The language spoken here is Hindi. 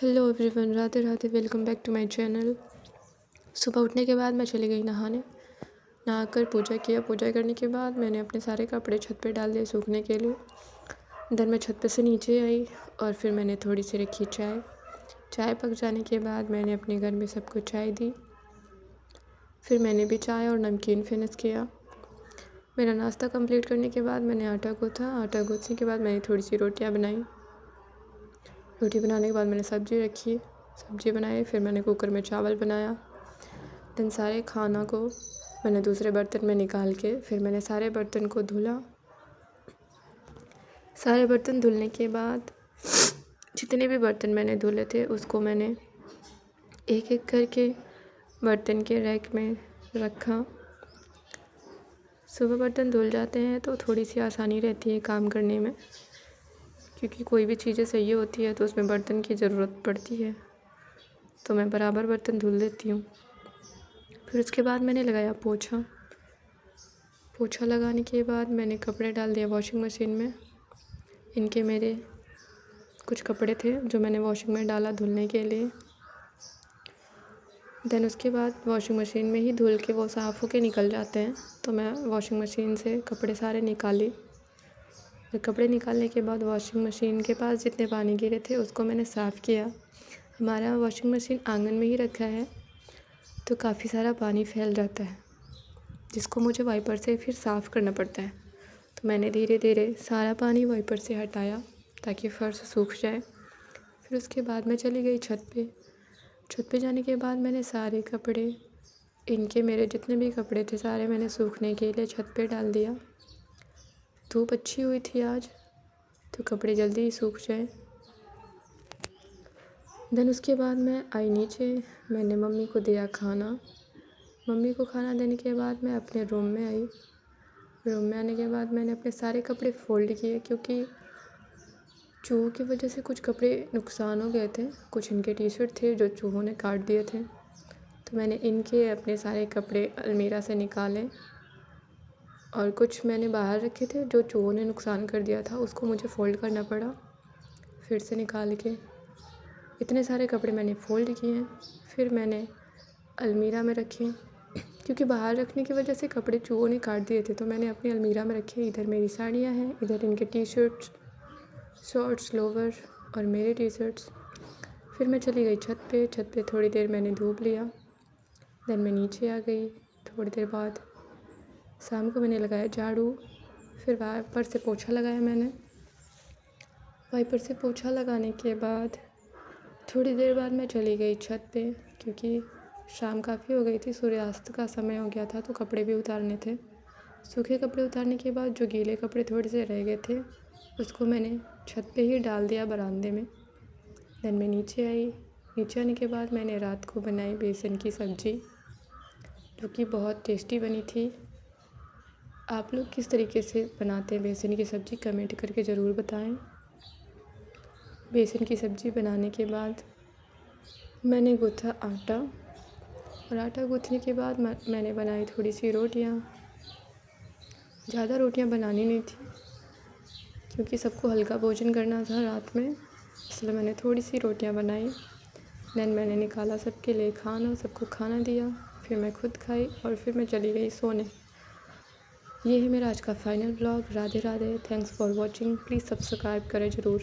Hello everyone, Radhe Radhe. Welcome back to my channel. सुबह उठने के बाद मैं चली गई नहाने। नहाकर पूजा किया। पूजा करने के बाद मैंने अपने सारे कपड़े छत पे डाल दिए सूखने के लिए। देन मैं छत पे से नीचे आई और फिर मैंने थोड़ी सी रखी चाय। चाय पक जाने के बाद मैंने अपने घर में सबको चाय दी। फिर मैंने भी चाय और नमकीन फिनिश किया। मेरा नाश्ता कंप्लीट करने के बाद मैंने आटा गूँथा। आटा गूँथने के बाद मैंने थोड़ी सी रोटियाँ बनाई। रोटी बनाने के बाद मैंने सब्ज़ी रखी, सब्ज़ी बनाई। फिर मैंने कुकर में चावल बनाया। देन सारे खाना को मैंने दूसरे बर्तन में निकाल के फिर मैंने सारे बर्तन को धुला। सारे बर्तन धुलने के बाद जितने भी बर्तन मैंने धुले थे उसको मैंने एक एक करके बर्तन के रैक में रखा। सुबह बर्तन धुल जाते हैं तो थोड़ी सी आसानी रहती है काम करने में, क्योंकि कोई भी चीज़ें चाहिए होती है तो उसमें बर्तन की ज़रूरत पड़ती है, तो मैं बराबर बर्तन धुल देती हूँ। फिर उसके बाद मैंने लगाया पोछा। पोछा लगाने के बाद मैंने कपड़े डाल दिए वॉशिंग मशीन में। इनके मेरे कुछ कपड़े थे जो मैंने वॉशिंग में डाला धुलने के लिए। देन उसके बाद वॉशिंग मशीन में ही धुल के वो साफ़ होके निकल जाते हैं, तो मैं वॉशिंग मशीन से कपड़े सारे निकाली। फिर कपड़े निकालने के बाद वॉशिंग मशीन के पास जितने पानी गिरे थे उसको मैंने साफ़ किया। हमारा वॉशिंग मशीन आंगन में ही रखा है तो काफ़ी सारा पानी फैल जाता है, जिसको मुझे वाइपर से फिर साफ़ करना पड़ता है। तो मैंने धीरे धीरे सारा पानी वाइपर से हटाया ताकि फ़र्श सूख जाए। फिर उसके बाद मैं चली गई छत पे। छत पे जाने के बाद मैंने सारे कपड़े, इनके मेरे जितने भी कपड़े थे सारे मैंने सूखने के लिए छत पे डाल दिया। धूप अच्छी हुई थी आज तो कपड़े जल्दी ही सूख जाए। देन उसके बाद मैं आई नीचे। मैंने मम्मी को दिया खाना। मम्मी को खाना देने के बाद मैं अपने रूम में आई। रूम में आने के बाद मैंने अपने सारे कपड़े फ़ोल्ड किए, क्योंकि चूहों की वजह से कुछ कपड़े नुकसान हो गए थे। कुछ इनके टी शर्ट थे जो चूहों ने काट दिए थे, तो मैंने इनके अपने सारे कपड़े अलमीरा से निकाले। और कुछ मैंने बाहर रखे थे जो चूहों ने नुकसान कर दिया था, उसको मुझे फ़ोल्ड करना पड़ा फिर से निकाल के। इतने सारे कपड़े मैंने फ़ोल्ड किए। फिर मैंने अलमीरा में रखे, क्योंकि बाहर रखने की वजह से कपड़े चूहों ने काट दिए थे, तो मैंने अपनी अलमीरा में रखे। इधर मेरी साड़ियाँ हैं, इधर इनके टी शर्ट्स, शॉर्ट्स, लोवर और मेरे टी शर्ट्स। फिर मैं चली गई छत पे। छत पे थोड़ी देर मैंने धूप लिया। देन मैं नीचे आ गई। थोड़ी देर बाद शाम को मैंने लगाया झाड़ू। फिर वाइपर से पोछा लगाया मैंने। वाइपर से पोछा लगाने के बाद थोड़ी देर बाद मैं चली गई छत पे, क्योंकि शाम काफ़ी हो गई थी, सूर्यास्त का समय हो गया था, तो कपड़े भी उतारने थे। सूखे कपड़े उतारने के बाद जो गीले कपड़े थोड़े से रह गए थे उसको मैंने छत पे ही डाल दिया बरामदे में। देन मैं नीचे आई। नीचे आने के बाद मैंने रात को बनाई बेसन की सब्ज़ी, जो कि बहुत टेस्टी बनी थी। आप लोग किस तरीके से बनाते हैं बेसन की सब्ज़ी कमेंट करके ज़रूर बताएं। बेसन की सब्ज़ी बनाने के बाद मैंने गूँथा आटा, और आटा गूँथने के बाद मैंने बनाई थोड़ी सी रोटियाँ। ज़्यादा रोटियाँ बनानी नहीं थी, क्योंकि सबको हल्का भोजन करना था रात में, इसलिए मैंने थोड़ी सी रोटियाँ बनाई। देन मैंने निकाला सबके लिए खाना, सबको खाना दिया। फिर मैं खुद खाई और फिर मैं चली गई सोने। ये है मेरा आज का final blog. Radhe Radhe. Thanks for watching. Please subscribe करें ज़रूर।